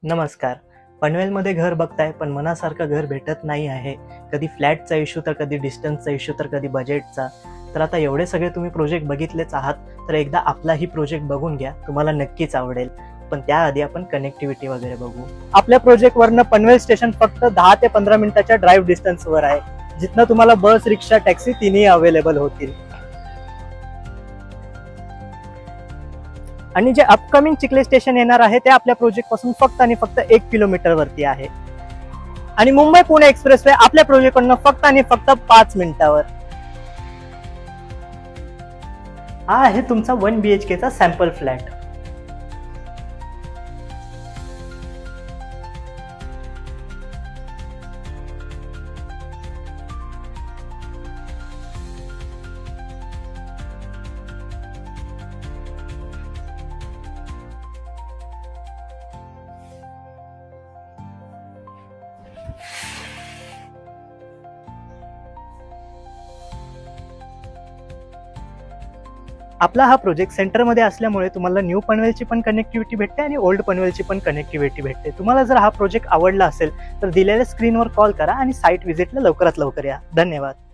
नमस्कार. पनवेलमध्ये घर बघताय पण मनासारखं घर भेटत नाही आहे. कधी फ्लॅटचा इश्यू तर कधी डिस्टन्सचा इश्यू तर कधी बजेटचा. तर आता एवढे सगळे तुम्ही प्रोजेक्ट बघितलेच आहात, तर एकदा आपलाही प्रोजेक्ट बघून घ्या, तुम्हाला नक्कीच आवडेल. पण त्याआधी आपण कनेक्टिव्हिटी वगैरे बघू. आपल्या प्रोजेक्टवरनं पनवेल स्टेशन फक्त 10 ते 15 मिनिटाच्या ड्राईव्ह डिस्टन्सवर आहे, जिथनं तुम्हाला बस, रिक्षा, टॅक्सी तिन्ही अवेलेबल होतील. आणि जे अपकमिंग चिखले स्टेशन येणार आहे ते आपल्या प्रोजेक्ट पासून फक्त आणि फक्त 1 किलोमीटर वरती आहे. आणि मुंबई पुणे एक्सप्रेसवे आपल्या प्रोजेक्ट कडनं फक्त आणि फक्त 5 मिनिटावर. हा आहे तुमचा 1 BHK चा सॅम्पल फ्लॅट. आपला हा प्रोजेक्ट सेंटरमध्ये असल्यामुळे तुम्हाला न्यू पनवेलची पण कनेक्टिव्हिटी भेटते आणि ओल्ड पनवेलची पण कनेक्टिव्हिटी भेटते. तुम्हाला जर हा प्रोजेक्ट आवडला असेल तर दिलेल्या स्क्रीनवर कॉल करा आणि साईट व्हिजिटला लवकरात लवकर या. धन्यवाद.